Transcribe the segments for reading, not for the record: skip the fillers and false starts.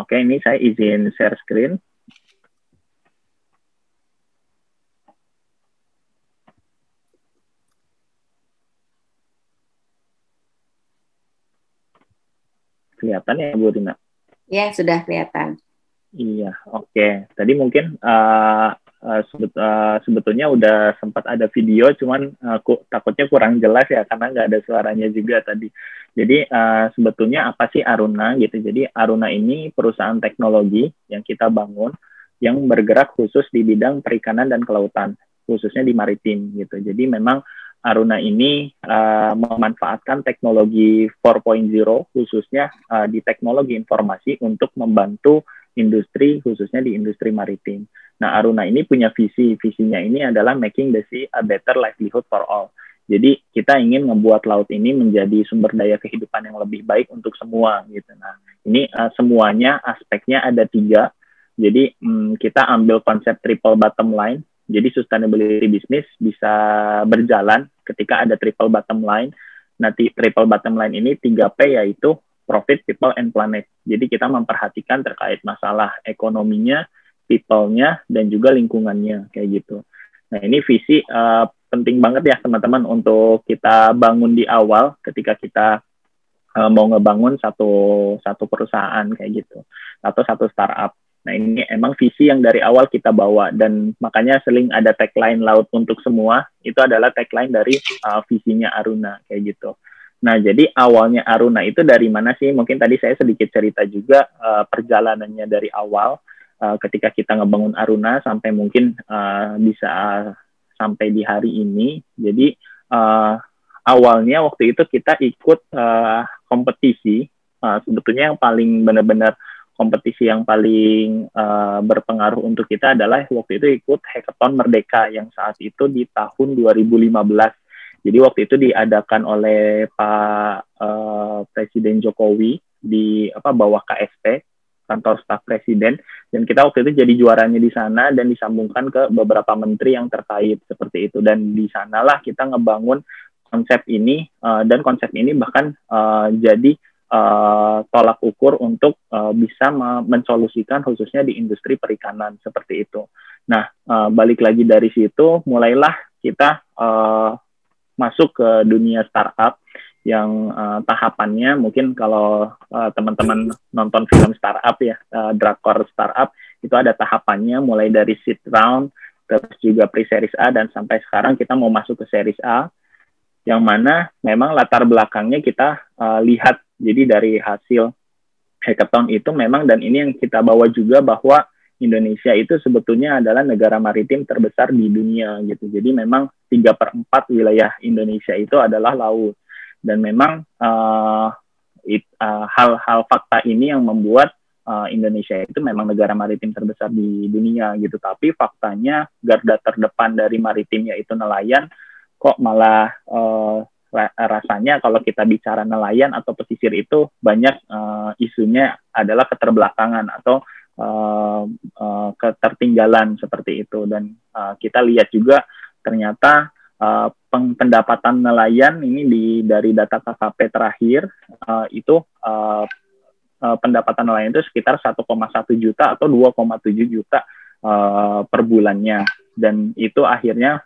Oke, ini saya izin share screen. Kelihatan ya, Bu Rina? Ya, sudah kelihatan. Iya, oke. Tadi mungkin sebetulnya udah sempat ada video, cuman takutnya kurang jelas ya, karena nggak ada suaranya juga tadi. Jadi sebetulnya apa sih Aruna gitu? Jadi Aruna ini perusahaan teknologi yang kita bangun, yang bergerak khusus di bidang perikanan dan kelautan, khususnya di maritim gitu. Jadi memang Aruna ini memanfaatkan teknologi 4.0 khususnya di teknologi informasi untuk membantu industri, khususnya di industri maritim. Nah, Aruna ini punya visinya ini adalah making the sea a better livelihood for all. Jadi kita ingin membuat laut ini menjadi sumber daya kehidupan yang lebih baik untuk semua gitu. Nah, ini semuanya aspeknya ada 3. Jadi kita ambil konsep triple bottom line. Jadi sustainability business bisa berjalan ketika ada triple bottom line. Nanti triple bottom line ini 3P, yaitu profit, people, and planet. Jadi kita memperhatikan terkait masalah ekonominya, people-nya, dan juga lingkungannya, kayak gitu. Nah, ini visi penting banget ya teman-teman untuk kita bangun di awal ketika kita mau ngebangun satu perusahaan kayak gitu, atau satu startup. Nah, ini emang visi yang dari awal kita bawa, dan makanya sering ada tagline laut untuk semua, itu adalah tagline dari visinya Aruna, kayak gitu. Nah, jadi awalnya Aruna itu dari mana sih? Mungkin tadi saya sedikit cerita juga perjalanannya dari awal, ketika kita ngebangun Aruna sampai mungkin bisa sampai di hari ini. Jadi awalnya waktu itu kita ikut kompetisi, sebetulnya yang paling benar-benar kompetisi yang paling berpengaruh untuk kita adalah waktu itu ikut Hackathon Merdeka yang saat itu di tahun 2015. Jadi waktu itu diadakan oleh Pak Presiden Jokowi di bawah KSP, kantor staf presiden, dan kita waktu itu jadi juaranya di sana dan disambungkan ke beberapa menteri yang terkait seperti itu. Dan di sanalah kita ngebangun konsep ini, dan konsep ini bahkan jadi tolak ukur untuk bisa mensolusikan khususnya di industri perikanan seperti itu. Nah, balik lagi dari situ, mulailah kita masuk ke dunia startup yang tahapannya mungkin kalau teman-teman nonton film startup ya, drakor startup, itu ada tahapannya mulai dari seed round, terus juga pre-series A, dan sampai sekarang kita mau masuk ke series A, yang mana memang latar belakangnya kita lihat. Jadi dari hasil hackathon itu memang, dan ini yang kita bawa juga, bahwa Indonesia itu sebetulnya adalah negara maritim terbesar di dunia gitu. Jadi memang 3/4 wilayah Indonesia itu adalah laut. Dan memang hal-hal fakta ini yang membuat Indonesia itu memang negara maritim terbesar di dunia gitu. Tapi faktanya garda terdepan dari maritim yaitu nelayan, kok malah rasanya kalau kita bicara nelayan atau pesisir itu banyak isunya adalah keterbelakangan atau ketertinggalan seperti itu. Dan kita lihat juga ternyata pendapatan nelayan ini dari data KKP terakhir itu pendapatan nelayan itu sekitar 1,1 juta atau 2,7 juta per bulannya, dan itu akhirnya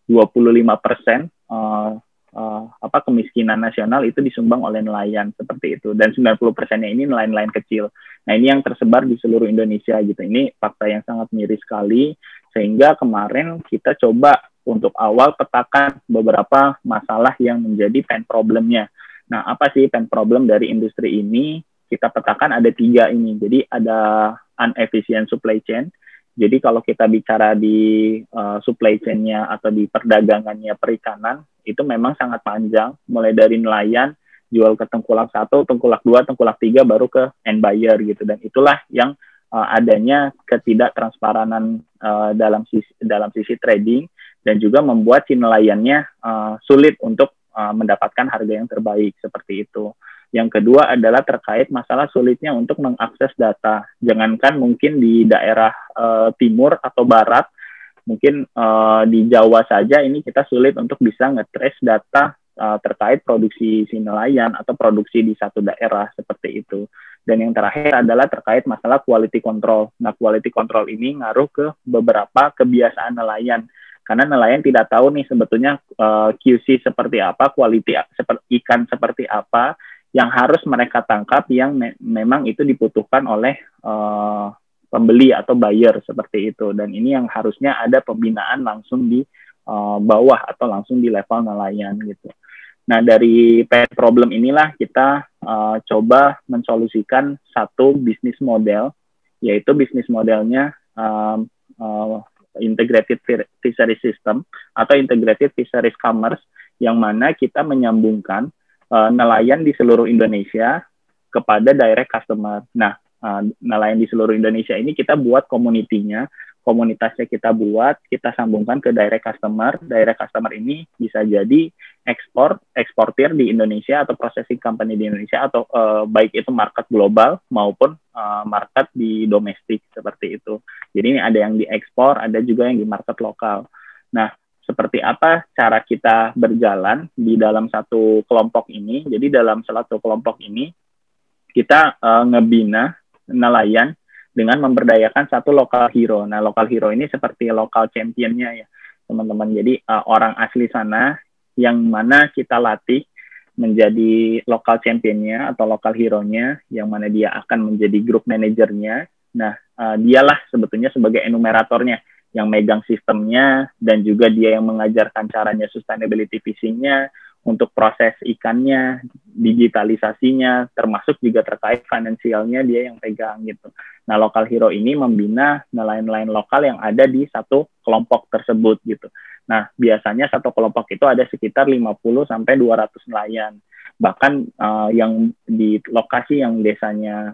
25% kemiskinan nasional itu disumbang oleh nelayan seperti itu, dan 90%-nya ini nelayan-nelayan kecil. Nah, ini yang tersebar di seluruh Indonesia gitu. Ini fakta yang sangat miris sekali, sehingga kemarin kita coba untuk awal petakan beberapa masalah yang menjadi pain problemnya. Nah, apa sih pain problem dari industri ini? Kita petakan ada 3 ini. Jadi ada inefficient supply chain. Jadi kalau kita bicara di supply chain-nya atau di perdagangannya perikanan, itu memang sangat panjang, mulai dari nelayan, jual ke tengkulak 1, tengkulak 2, tengkulak 3, baru ke end buyer gitu. Dan itulah yang adanya ketidaktransparanan dalam sisi trading, dan juga membuat si nelayannya sulit untuk mendapatkan harga yang terbaik seperti itu. Yang kedua adalah terkait masalah sulitnya untuk mengakses data. Jangankan mungkin di daerah timur atau barat, mungkin di Jawa saja ini kita sulit untuk bisa nge-trace data terkait produksi si nelayan atau produksi di satu daerah seperti itu. Dan yang terakhir adalah terkait masalah quality control. Nah, quality control ini ngaruh ke beberapa kebiasaan nelayan. Karena nelayan tidak tahu nih sebetulnya QC seperti apa, quality ikan seperti apa yang harus mereka tangkap yang memang itu dibutuhkan oleh pembeli atau buyer seperti itu. Dan ini yang harusnya ada pembinaan langsung di bawah atau langsung di level nelayan gitu. Nah, dari problem inilah kita coba mensolusikan satu bisnis model, yaitu bisnis modelnya integrated fisheries system atau integrated fisheries commerce, yang mana kita menyambungkan nelayan di seluruh Indonesia kepada direct customer. Nah, nelayan di seluruh Indonesia ini kita buat komunitasnya kita buat, kita sambungkan ke direct customer. Direct customer ini bisa jadi eksportir di Indonesia atau processing company di Indonesia, atau baik itu market global maupun market di domestik seperti itu. Jadi ini ada yang diekspor, ada juga yang di market lokal. Nah, seperti apa cara kita berjalan di dalam satu kelompok ini? Jadi dalam satu kelompok ini kita ngebina nelayan dengan memberdayakan satu local hero. Nah, local hero ini seperti local championnya ya, teman-teman. Jadi orang asli sana yang mana kita latih menjadi local championnya atau local hero-nya, yang mana dia akan menjadi group manajernya. Nah, dialah sebetulnya sebagai enumeratornya, yang megang sistemnya, dan juga dia yang mengajarkan caranya sustainability fishing-nya, untuk proses ikannya, digitalisasinya, termasuk juga terkait finansialnya dia yang pegang gitu. Nah, local hero ini membina nelayan-nelayan lokal yang ada di satu kelompok tersebut gitu. Nah, biasanya satu kelompok itu ada sekitar 50 sampai 200 nelayan. Bahkan yang di lokasi yang desanya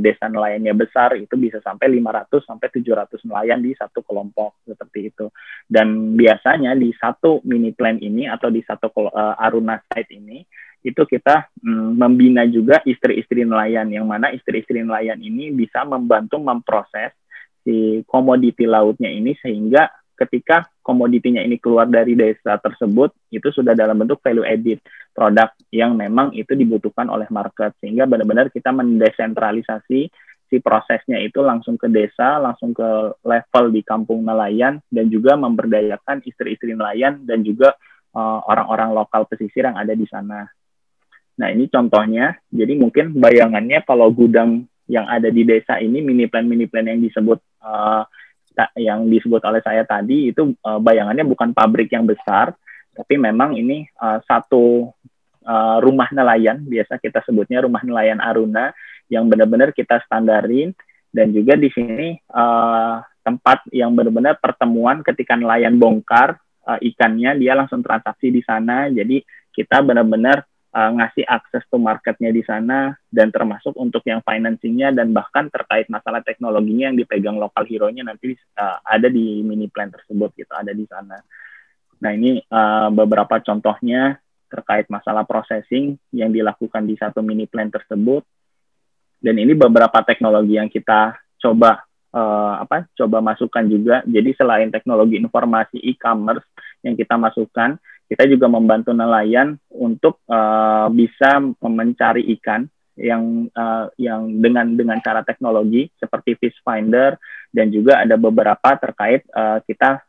desa nelayannya besar itu bisa sampai 500 sampai 700 nelayan di satu kelompok seperti itu. Dan biasanya di satu mini plan ini atau di satu Aruna site ini itu kita membina juga istri-istri nelayan, yang mana istri-istri nelayan ini bisa membantu memproses si komoditi lautnya ini, sehingga ketika komoditinya ini keluar dari desa tersebut, itu sudah dalam bentuk value added produk yang memang itu dibutuhkan oleh market, sehingga benar-benar kita mendesentralisasi si prosesnya itu langsung ke desa, langsung ke level di kampung nelayan, dan juga memberdayakan istri-istri nelayan dan juga orang-orang lokal pesisir yang ada di sana. Nah, ini contohnya. Jadi mungkin bayangannya kalau gudang yang ada di desa ini, mini plan yang disebut oleh saya tadi itu bayangannya bukan pabrik yang besar, tapi memang ini satu rumah nelayan, biasa kita sebutnya rumah nelayan Aruna, yang benar-benar kita standarin, dan juga di sini tempat yang benar-benar pertemuan ketika nelayan bongkar ikannya, dia langsung transaksi di sana. Jadi kita benar-benar ngasih akses ke marketnya di sana, dan termasuk untuk yang financingnya, dan bahkan terkait masalah teknologinya yang dipegang lokal hero-nya nanti ada di mini plan tersebut gitu, ada di sana. Nah, ini beberapa contohnya terkait masalah processing yang dilakukan di satu mini plan tersebut. Dan ini beberapa teknologi yang kita coba masukkan juga. Jadi selain teknologi informasi e-commerce yang kita masukkan, kita juga membantu nelayan untuk bisa mencari ikan yang dengan cara teknologi seperti Fish Finder, dan juga ada beberapa terkait kita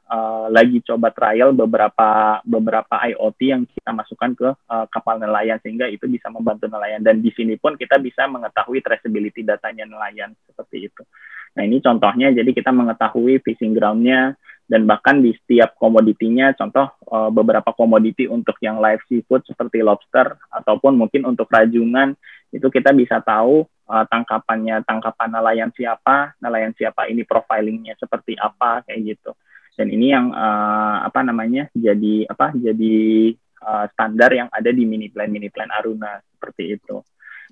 lagi coba trial beberapa IoT yang kita masukkan ke kapal nelayan, sehingga itu bisa membantu nelayan, dan di sini pun kita bisa mengetahui traceability datanya nelayan seperti itu. Nah, ini contohnya, jadi kita mengetahui fishing ground-nya, dan bahkan di setiap komoditinya, contoh beberapa komoditi untuk yang live seafood seperti lobster, ataupun mungkin untuk rajungan, itu kita bisa tahu tangkapan nelayan siapa ini profilingnya seperti apa, kayak gitu. Dan ini yang jadi standar yang ada di mini plan Aruna seperti itu.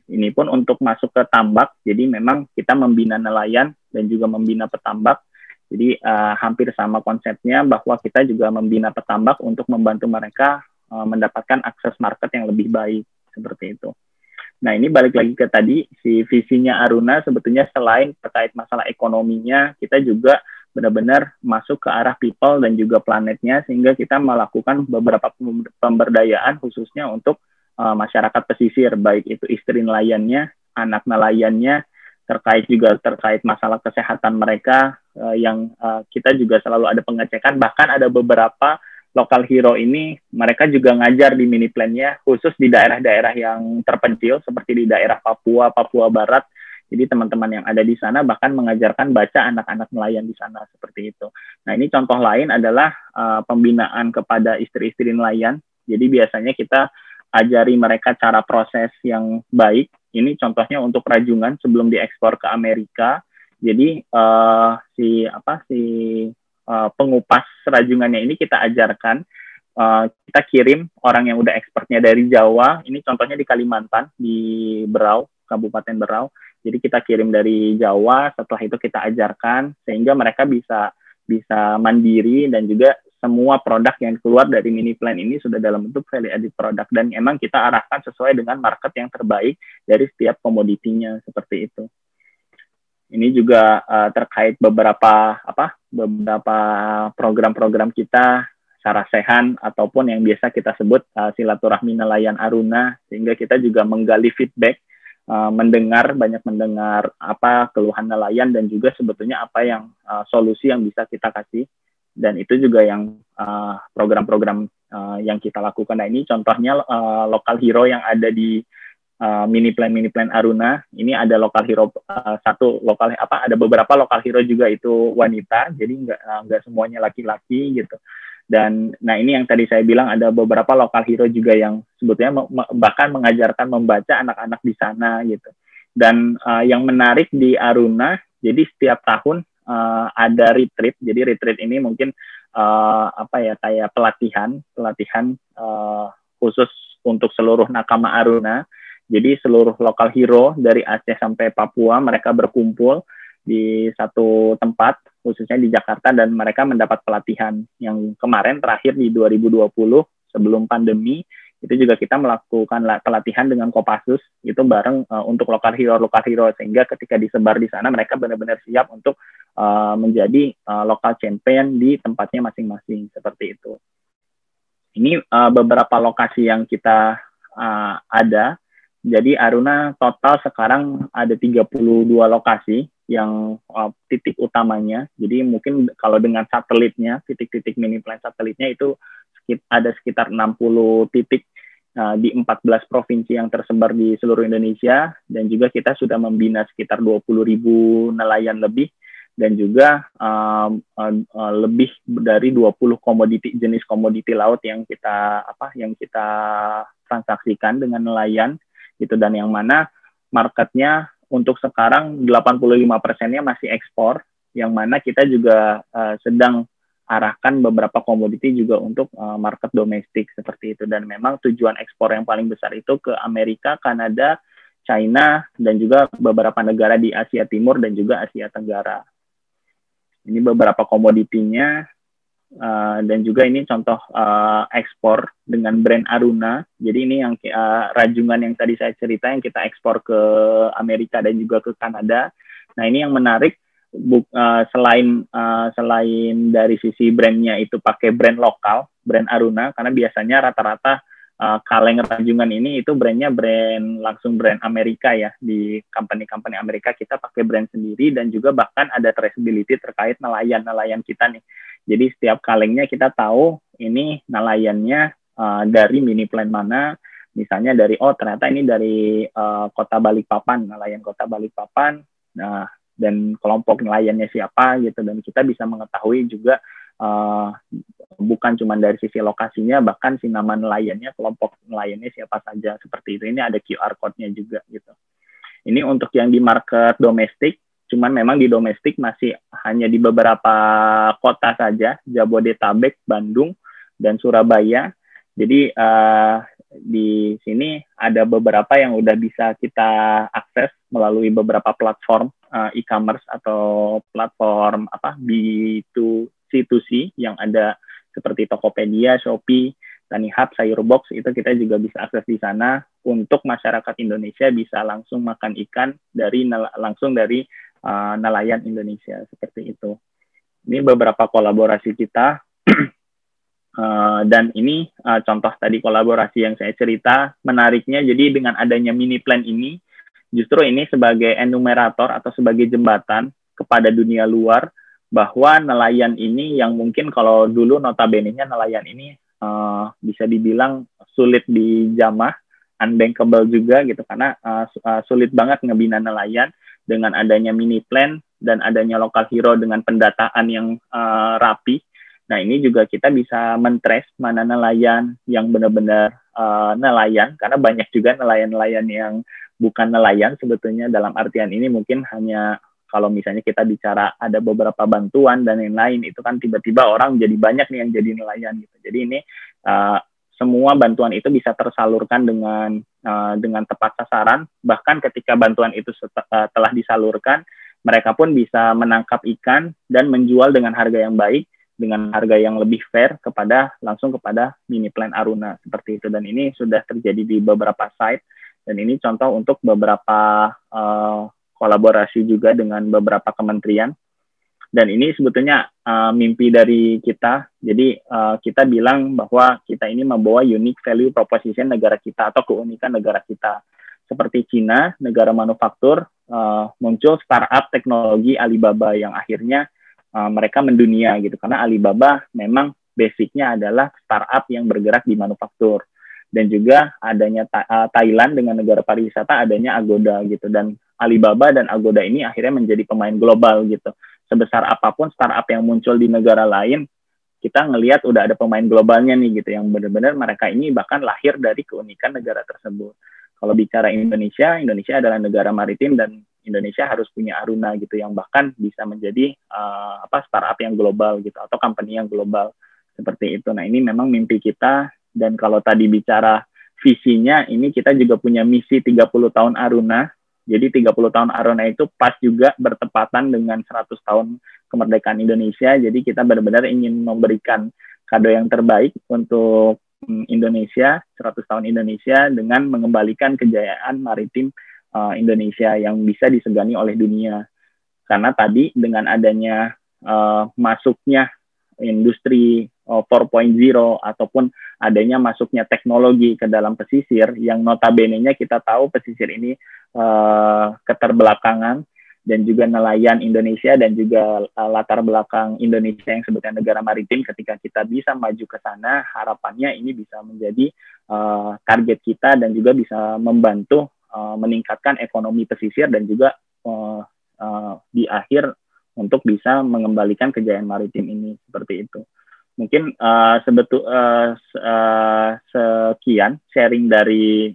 Ini pun untuk masuk ke tambak, jadi memang kita membina nelayan dan juga membina petambak. Jadi hampir sama konsepnya, bahwa kita juga membina petambak untuk membantu mereka mendapatkan akses market yang lebih baik seperti itu. Nah, ini balik lagi ke tadi, si visinya Aruna sebetulnya selain terkait masalah ekonominya, kita juga benar-benar masuk ke arah people dan juga planetnya, sehingga kita melakukan beberapa pemberdayaan khususnya untuk masyarakat pesisir, baik itu istri nelayannya anak nelayannya, terkait masalah kesehatan mereka yang kita juga selalu ada pengecekan. Bahkan ada beberapa local hero ini mereka juga ngajar di mini plan-nya khusus di daerah-daerah yang terpencil seperti di daerah Papua, Papua Barat. Jadi teman-teman yang ada di sana bahkan mengajarkan baca anak-anak nelayan di sana seperti itu. Nah, ini contoh lain adalah pembinaan kepada istri-istri nelayan. Jadi biasanya kita ajari mereka cara proses yang baik. Ini contohnya untuk rajungan sebelum diekspor ke Amerika. Jadi pengupas rajungannya ini kita ajarkan. Kita kirim orang yang udah expertnya dari Jawa. Ini contohnya di Kalimantan, di Berau, Kabupaten Berau. Jadi kita kirim dari Jawa, setelah itu kita ajarkan sehingga mereka bisa mandiri, dan juga semua produk yang keluar dari mini plan ini sudah dalam bentuk value added product, dan emang kita arahkan sesuai dengan market yang terbaik dari setiap komoditinya seperti itu. Ini juga terkait beberapa program-program kita, Sarasehan ataupun yang biasa kita sebut silaturahmi nelayan Aruna, sehingga kita juga menggali feedback, banyak mendengar apa keluhan nelayan dan juga sebetulnya apa yang solusi yang bisa kita kasih, dan itu juga yang program-program yang kita lakukan. Nah, ini contohnya local hero yang ada di mini plan Aruna. Ini ada local hero ada beberapa local hero juga itu wanita, jadi nggak semuanya laki-laki gitu. Dan nah, ini yang tadi saya bilang ada beberapa local hero juga yang sebetulnya bahkan mengajarkan membaca anak-anak di sana gitu. Dan yang menarik di Aruna, jadi setiap tahun ada retreat. Jadi retreat ini mungkin kayak pelatihan khusus untuk seluruh nakama Aruna. Jadi seluruh local hero dari Aceh sampai Papua mereka berkumpul di satu tempat, khususnya di Jakarta, dan mereka mendapat pelatihan. Yang kemarin terakhir di 2020 sebelum pandemi, itu juga kita melakukan pelatihan dengan Kopassus itu bareng untuk local hero, sehingga ketika disebar di sana mereka benar-benar siap untuk menjadi local champion di tempatnya masing-masing seperti itu. Ini beberapa lokasi yang kita ada. Jadi Aruna total sekarang ada 32 lokasi yang titik utamanya. Jadi mungkin kalau dengan satelitnya, titik-titik mini plan satelitnya itu ada sekitar 60 titik di 14 provinsi yang tersebar di seluruh Indonesia, dan juga kita sudah membina sekitar 20.000 nelayan lebih, dan juga lebih dari 20 jenis komoditi laut yang kita transaksikan dengan nelayan gitu, dan yang mana marketnya untuk sekarang 85%-nya masih ekspor, yang mana kita juga sedang arahkan beberapa komoditi juga untuk market domestik seperti itu. Dan memang tujuan ekspor yang paling besar itu ke Amerika, Kanada, China, dan juga beberapa negara di Asia Timur dan juga Asia Tenggara. Ini beberapa komoditinya, dan juga ini contoh ekspor dengan brand Aruna. Jadi ini yang rajungan yang tadi saya cerita yang kita ekspor ke Amerika dan juga ke Kanada. Nah, ini yang menarik, selain dari sisi brandnya itu pakai brand lokal, brand Aruna, karena biasanya rata-rata kaleng rajungan ini itu brandnya langsung brand Amerika ya, di company-company Amerika. Kita pakai brand sendiri, dan juga bahkan ada traceability terkait nelayan kita nih. Jadi setiap kalengnya kita tahu ini nelayannya dari mini plan mana, misalnya dari ternyata ini dari Kota Balikpapan, nelayan Kota Balikpapan. Nah, dan kelompok nelayannya siapa gitu, dan kita bisa mengetahui juga bukan cuma dari sisi lokasinya, bahkan si nama nelayannya, kelompok nelayannya siapa saja seperti itu. Ini ada QR code-nya juga gitu. Ini untuk yang di market domestik, cuman memang di domestik masih hanya di beberapa kota saja, Jabodetabek, Bandung, dan Surabaya. Jadi di sini ada beberapa yang udah bisa kita akses melalui beberapa platform e-commerce atau platform B2C2C yang ada seperti Tokopedia, Shopee, TaniHub, Sayurbox. Itu kita juga bisa akses di sana untuk masyarakat Indonesia bisa langsung makan ikan langsung dari nelayan Indonesia seperti itu. Ini beberapa kolaborasi kita. Dan ini contoh tadi kolaborasi yang saya cerita. Menariknya, jadi dengan adanya mini plan ini, justru ini sebagai enumerator atau sebagai jembatan kepada dunia luar, bahwa nelayan ini yang mungkin kalau dulu notabene-nya nelayan ini bisa dibilang sulit dijamah, unbankable juga gitu, karena sulit banget ngebina nelayan dengan adanya mini plan dan adanya local hero dengan pendataan yang rapi. Nah, ini juga kita bisa men-trace mana nelayan yang benar-benar nelayan, karena banyak juga nelayan-nelayan yang bukan nelayan sebetulnya, dalam artian ini mungkin hanya kalau misalnya kita bicara ada beberapa bantuan dan lain-lain, itu kan tiba-tiba orang jadi banyak nih yang jadi nelayan gitu. Jadi ini semua bantuan itu bisa tersalurkan dengan tepat sasaran. Bahkan ketika bantuan itu telah disalurkan, mereka pun bisa menangkap ikan dan menjual dengan harga yang baik, dengan harga yang lebih fair langsung kepada mini plan Aruna seperti itu. Dan ini sudah terjadi di beberapa site, dan ini contoh untuk beberapa kolaborasi juga dengan beberapa kementerian. Dan ini sebetulnya mimpi dari kita. Jadi kita bilang bahwa kita ini membawa unique value proposition negara kita atau keunikan negara kita. Seperti Cina, negara manufaktur, muncul startup teknologi Alibaba yang akhirnya mereka mendunia gitu. Karena Alibaba memang basicnya adalah startup yang bergerak di manufaktur. Dan juga adanya Thailand dengan negara pariwisata, adanya Agoda gitu. Dan Alibaba dan Agoda ini akhirnya menjadi pemain global gitu. Sebesar apapun startup yang muncul di negara lain, kita ngelihat udah ada pemain globalnya nih gitu, yang benar-benar mereka ini bahkan lahir dari keunikan negara tersebut. Kalau bicara Indonesia, Indonesia adalah negara maritim dan Indonesia harus punya Aruna gitu, yang bahkan bisa menjadi startup yang global gitu, atau company yang global seperti itu. Nah, ini memang mimpi kita. Dan kalau tadi bicara visinya, ini kita juga punya misi 30 tahun Aruna. Jadi 30 tahun Aruna itu pas juga bertepatan dengan 100 tahun kemerdekaan Indonesia. Jadi kita benar-benar ingin memberikan kado yang terbaik untuk Indonesia, 100 tahun Indonesia, dengan mengembalikan kejayaan maritim Indonesia yang bisa disegani oleh dunia. Karena tadi dengan adanya masuknya industri 4.0 ataupun adanya masuknya teknologi ke dalam pesisir, yang notabene-nya kita tahu pesisir ini keterbelakangan, dan juga nelayan Indonesia dan juga latar belakang Indonesia yang sebutnya negara maritim. Ketika kita bisa maju ke sana, harapannya ini bisa menjadi target kita dan juga bisa membantu meningkatkan ekonomi pesisir dan juga di akhir untuk bisa mengembalikan kejayaan maritim ini seperti itu. Mungkin sekian sharing dari